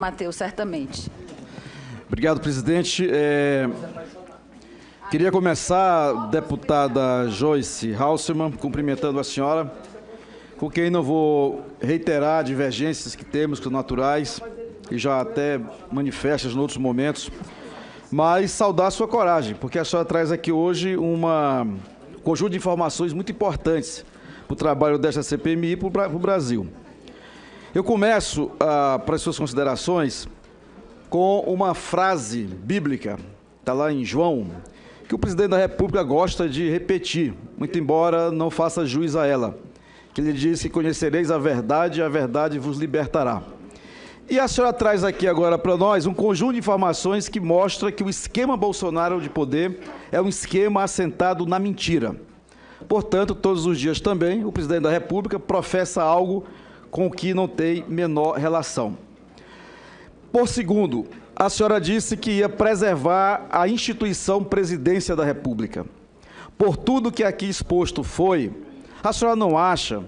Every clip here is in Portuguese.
Matheus, certamente. Obrigado, presidente. Queria começar, deputada Joyce Halsemann, cumprimentando a senhora, com quem não vou reiterar divergências que temos, que são naturais, e já até manifestas em outros momentos, mas saudar a sua coragem, porque a senhora traz aqui hoje um conjunto de informações muito importantes para o trabalho desta CPMI e para o Brasil. Eu começo, para as suas considerações, com uma frase bíblica, está lá em João, que o presidente da República gosta de repetir, muito embora não faça jus a ela, que ele diz que conhecereis a verdade e a verdade vos libertará. E a senhora traz aqui agora para nós um conjunto de informações que mostra que o esquema Bolsonaro de poder é um esquema assentado na mentira. Portanto, todos os dias também, o presidente da República professa algo com o que não tem menor relação. Por segundo, a senhora disse que ia preservar a instituição Presidência da República. Por tudo que aqui exposto foi, a senhora não acha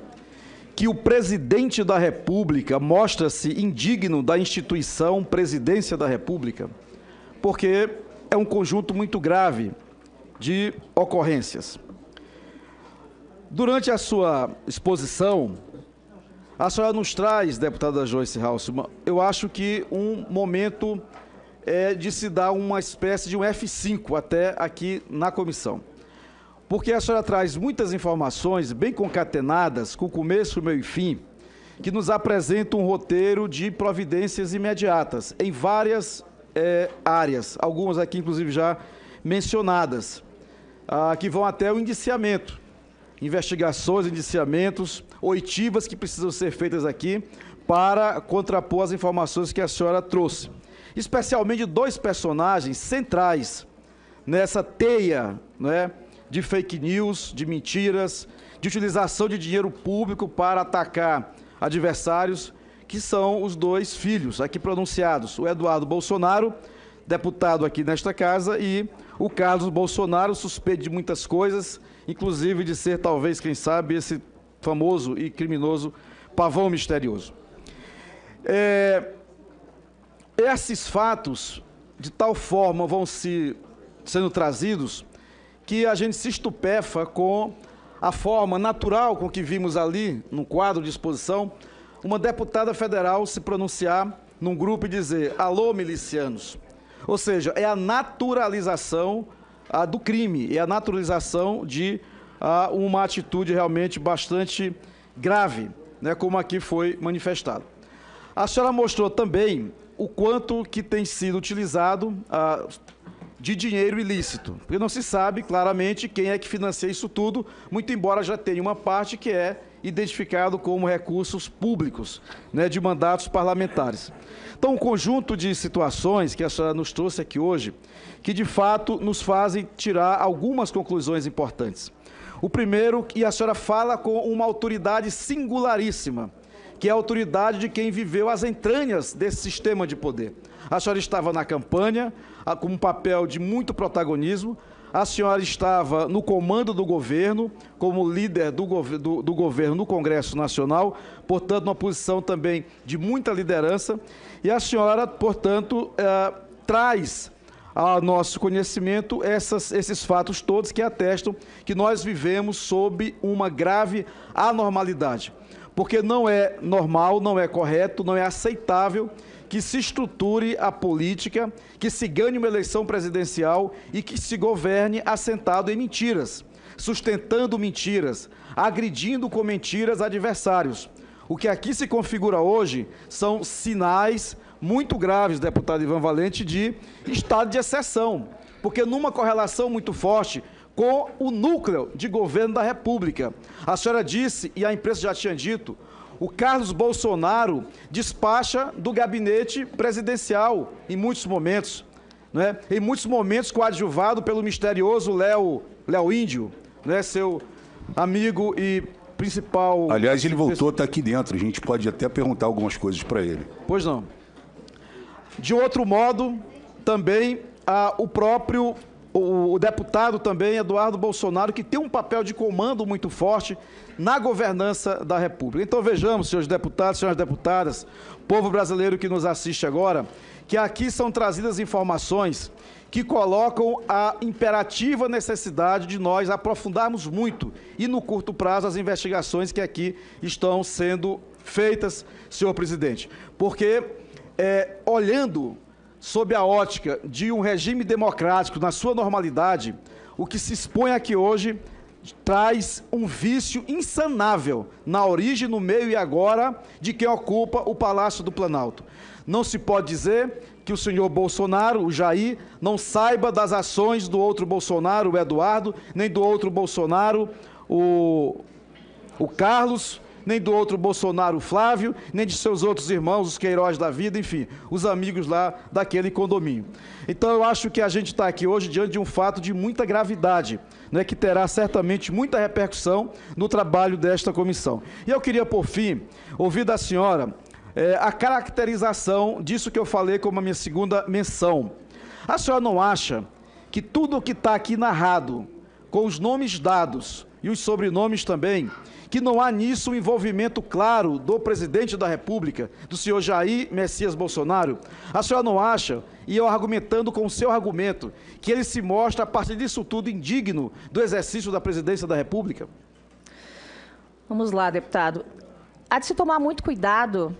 que o presidente da República mostra-se indigno da instituição Presidência da República? Porque é um conjunto muito grave de ocorrências. Durante a sua exposição, a senhora nos traz, deputada Joyce Halsemann, eu acho que um momento de se dar uma espécie de um F5 até aqui na comissão. Porque a senhora traz muitas informações bem concatenadas, com começo, meio e fim, que nos apresentam um roteiro de providências imediatas em várias áreas, algumas aqui inclusive já mencionadas, que vão até o indiciamento. Investigações, indiciamentos, oitivas que precisam ser feitas aqui para contrapor as informações que a senhora trouxe. Especialmente dois personagens centrais nessa teia, de fake news, de mentiras, de utilização de dinheiro público para atacar adversários, que são os dois filhos aqui pronunciados, o Eduardo Bolsonaro, deputado aqui nesta casa, e o Carlos Bolsonaro, suspeito de muitas coisas, inclusive de ser, talvez, quem sabe, esse famoso e criminoso pavão misterioso. Esses fatos, de tal forma, vão sendo trazidos que a gente se estupefa com a forma natural com que vimos ali, no quadro de exposição, uma deputada federal se pronunciar num grupo e dizer: alô, milicianos. Ou seja, é a naturalização do crime, é a naturalização de uma atitude realmente bastante grave, como aqui foi manifestado. A senhora mostrou também o quanto que tem sido utilizado de dinheiro ilícito, porque não se sabe claramente quem é que financia isso tudo, muito embora já tenha uma parte que é identificado como recursos públicos, de mandatos parlamentares. Então, um conjunto de situações que a senhora nos trouxe aqui hoje, que de fato nos fazem tirar algumas conclusões importantes. O primeiro, e a senhora fala com uma autoridade singularíssima, que é a autoridade de quem viveu as entranhas desse sistema de poder. A senhora estava na campanha, com um papel de muito protagonismo, a senhora estava no comando do governo, como líder do governo no Congresso Nacional, portanto, uma posição também de muita liderança, e a senhora, portanto, traz ao nosso conhecimento esses fatos todos que atestam que nós vivemos sob uma grave anormalidade, porque não é normal, não é correto, não é aceitável que se estruture a política, que se ganhe uma eleição presidencial e que se governe assentado em mentiras, sustentando mentiras, agredindo com mentiras adversários. O que aqui se configura hoje são sinais muito graves, deputado Ivan Valente, de estado de exceção, porque numa correlação muito forte com o núcleo de governo da República. A senhora disse, e a imprensa já tinha dito, o Carlos Bolsonaro despacha do gabinete presidencial em muitos momentos, em muitos momentos coadjuvado pelo misterioso Léo Índio, seu amigo e principal... Aliás, ele voltou a estar aqui dentro, a gente pode até perguntar algumas coisas para ele. Pois não. De outro modo, também o próprio o deputado também, Eduardo Bolsonaro, que tem um papel de comando muito forte na governança da República. Então vejamos, senhores deputados, senhoras deputadas, povo brasileiro que nos assiste agora, que aqui são trazidas informações que colocam a imperativa necessidade de nós aprofundarmos muito e no curto prazo as investigações que aqui estão sendo feitas, senhor presidente. Porque, olhando sob a ótica de um regime democrático na sua normalidade, o que se expõe aqui hoje traz um vício insanável na origem, no meio e agora de quem ocupa o Palácio do Planalto. Não se pode dizer que o senhor Bolsonaro, o Jair, não saiba das ações do outro Bolsonaro, o Eduardo, nem do outro Bolsonaro, o Carlos, nem do outro Bolsonaro, o Flávio, nem de seus outros irmãos, os Queiroz da vida, enfim, os amigos lá daquele condomínio. Então, eu acho que a gente está aqui hoje diante de um fato de muita gravidade, né, que terá certamente muita repercussão no trabalho desta comissão. E eu queria, por fim, ouvir da senhora a caracterização disso que eu falei como a minha segunda menção. A senhora não acha que tudo o que está aqui narrado, com os nomes dados e os sobrenomes também, que não há nisso um envolvimento claro do presidente da República, do senhor Jair Messias Bolsonaro? A senhora não acha, e eu argumentando com o seu argumento, que ele se mostra, a partir disso tudo, indigno do exercício da presidência da República? Vamos lá, deputado. Há de se tomar muito cuidado,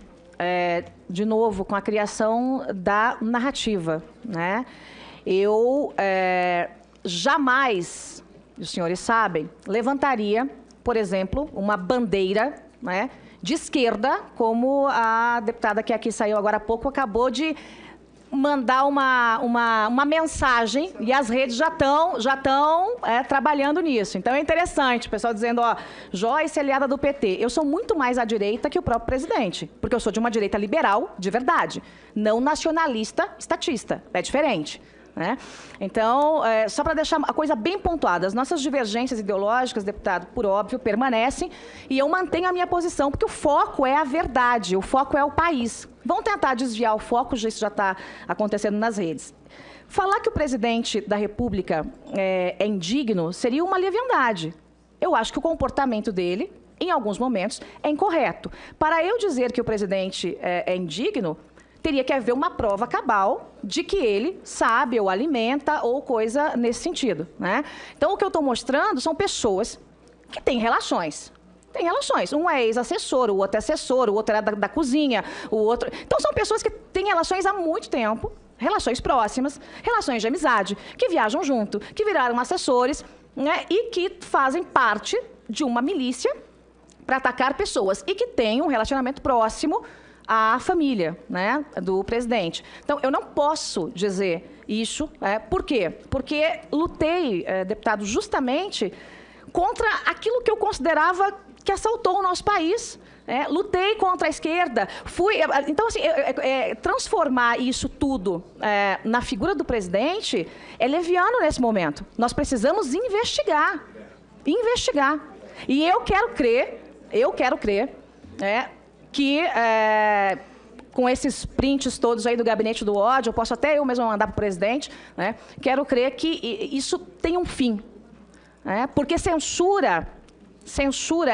de novo, com a criação da narrativa, né? Eu jamais, os senhores sabem, levantaria, por exemplo, uma bandeira, né, de esquerda, como a deputada que aqui saiu agora há pouco acabou de mandar uma mensagem, e as redes já estão trabalhando nisso. Então é interessante, o pessoal dizendo, ó, Joyce é aliada do PT. Eu sou muito mais à direita que o próprio presidente, porque eu sou de uma direita liberal de verdade, não nacionalista estatista, é diferente. Né? Então, só para deixar a coisa bem pontuada, as nossas divergências ideológicas, deputado, por óbvio, permanecem, e eu mantenho a minha posição, porque o foco é a verdade, o foco é o país. Vão tentar desviar o foco, isso já está acontecendo nas redes. Falar que o presidente da República é indigno seria uma leviandade. Eu acho que o comportamento dele, em alguns momentos, é incorreto. Para eu dizer que o presidente é indigno, teria que haver uma prova cabal de que ele sabe ou alimenta ou coisa nesse sentido, né? Então, o que eu estou mostrando são pessoas que têm relações. Tem relações. Um é ex-assessor, o outro é assessor, o outro é da cozinha, o outro... Então, são pessoas que têm relações há muito tempo, relações próximas, relações de amizade, que viajam junto, que viraram assessores, né? E que fazem parte de uma milícia para atacar pessoas e que têm um relacionamento próximo à família, né, do presidente. Então, eu não posso dizer isso. Por quê? Porque lutei, deputado, justamente contra aquilo que eu considerava que assaltou o nosso país. Lutei contra a esquerda. Então, assim, transformar isso tudo na figura do presidente é leviano nesse momento. Nós precisamos investigar. Investigar. E eu quero crer, que com esses prints todos aí do gabinete do ódio, eu posso até eu mesmo mandar para o presidente, né? Quero crer que isso tem um fim. Porque censura,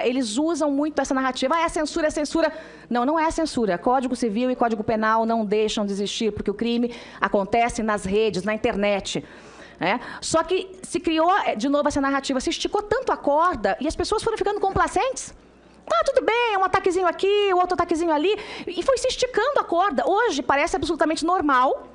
eles usam muito essa narrativa. É censura, é censura. Não, não é censura. Código Civil e Código Penal não deixam de existir, porque o crime acontece nas redes, na internet. Só que se criou, de novo, essa narrativa, se esticou tanto a corda e as pessoas foram ficando complacentes. Tudo bem, um ataquezinho aqui, outro ataquezinho ali, e foi se esticando a corda. Hoje parece absolutamente normal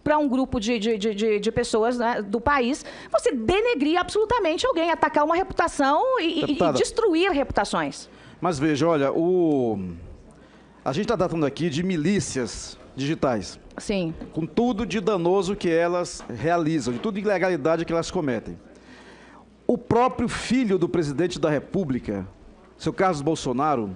para um grupo de pessoas, né, do país você denegrir absolutamente alguém, atacar uma reputação e destruir reputações. Mas veja, olha, a gente está tratando aqui de milícias digitais. Sim. Com tudo de danoso que elas realizam, de tudo de ilegalidade que elas cometem. O próprio filho do presidente da República, seu Carlos Bolsonaro,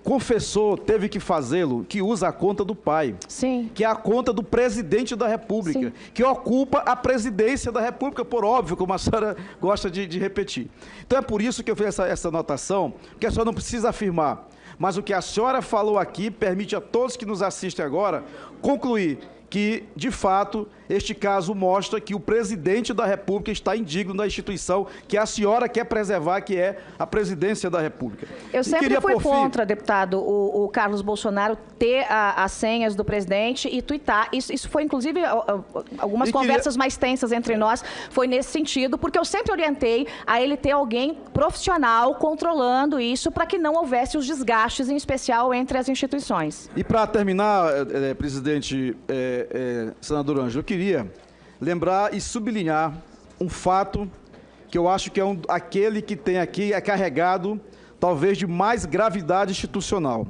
confessou, teve que fazê-lo, que usa a conta do pai. Sim. Que é a conta do presidente da República. Sim. Que ocupa a presidência da República, por óbvio, como a senhora gosta de repetir. Então é por isso que eu fiz essa anotação, porque a senhora não precisa afirmar. Mas o que a senhora falou aqui permite a todos que nos assistem agora concluir que, de fato, este caso mostra que o presidente da República está indigno da instituição que a senhora quer preservar, que é a presidência da República. Eu sempre fui contra, deputado, o Carlos Bolsonaro ter as senhas do presidente e tuitar. Isso foi, inclusive, algumas conversas mais tensas entre nós, foi nesse sentido, porque eu sempre orientei a ele ter alguém profissional controlando isso para que não houvesse os desgastes, em especial, entre as instituições. E para terminar, presidente, senador Ângelo, eu queria lembrar e sublinhar um fato que eu acho que é aquele que tem aqui é carregado, talvez, de mais gravidade institucional.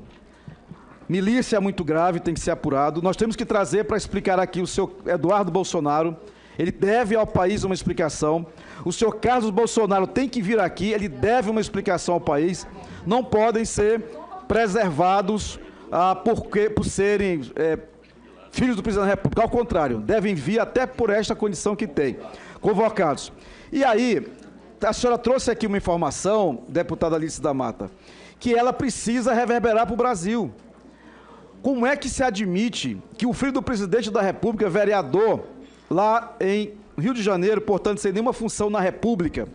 Milícia é muito grave, tem que ser apurado. Nós temos que trazer para explicar aqui o senhor Eduardo Bolsonaro. Ele deve ao país uma explicação. O senhor Carlos Bolsonaro tem que vir aqui, ele deve uma explicação ao país. Não podem ser preservados por serem filhos do presidente da República. Ao contrário, devem vir até por esta condição que tem, convocados. E aí, a senhora trouxe aqui uma informação, deputada Alice da Mata, que ela precisa reverberar para o Brasil. Como é que se admite que o filho do presidente da República, vereador, lá em Rio de Janeiro, portanto, sem nenhuma função na República,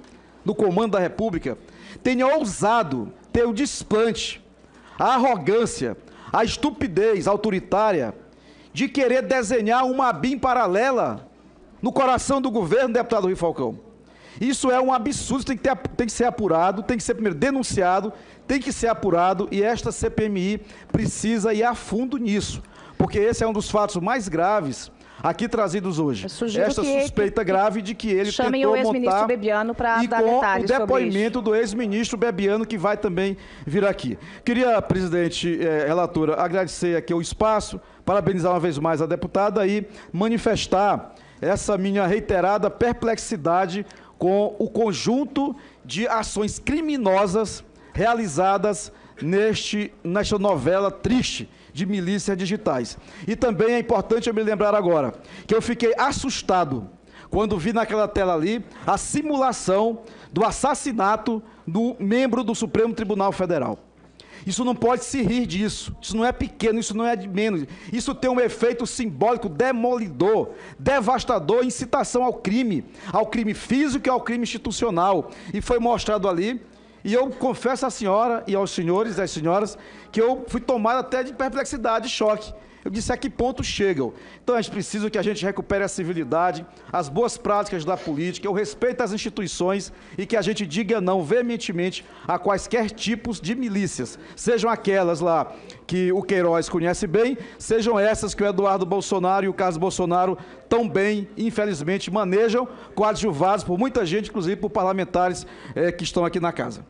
no comando da República, tenha ousado ter o desplante, a arrogância, a estupidez autoritária de querer desenhar uma ABIN paralela no coração do governo, deputado Rui Falcão? Isso é um absurdo, tem que ser apurado, tem que ser primeiro denunciado, tem que ser apurado, e esta CPMI precisa ir a fundo nisso, porque esse é um dos fatos mais graves aqui trazidos hoje. Esta suspeita grave de que ele chamem tentou o ex-ministro Bebiano para dar detalhes sobre o depoimento do ex-ministro Bebiano, que vai também vir aqui. Queria, presidente, relatora, agradecer aqui o espaço, parabenizar uma vez mais a deputada e manifestar essa minha reiterada perplexidade com o conjunto de ações criminosas realizadas nesta novela triste de milícias digitais. E também é importante eu me lembrar agora que eu fiquei assustado quando vi naquela tela ali a simulação do assassinato do membro do Supremo Tribunal Federal. Isso não pode se rir disso, isso não é pequeno, isso não é de menos. Isso tem um efeito simbólico demolidor, devastador, incitação ao crime físico e ao crime institucional. E foi mostrado ali, e eu confesso à senhora e aos senhores e às senhoras que eu fui tomado até de perplexidade, de choque. Eu disse, a que ponto chegam? Então, a gente precisa que a gente recupere a civilidade, as boas práticas da política, o respeito às instituições e que a gente diga não veementemente a quaisquer tipos de milícias. Sejam aquelas lá que o Queiroz conhece bem, sejam essas que o Eduardo Bolsonaro e o Carlos Bolsonaro tão bem, infelizmente, manejam, coadjuvados por muita gente, inclusive por parlamentares que estão aqui na casa.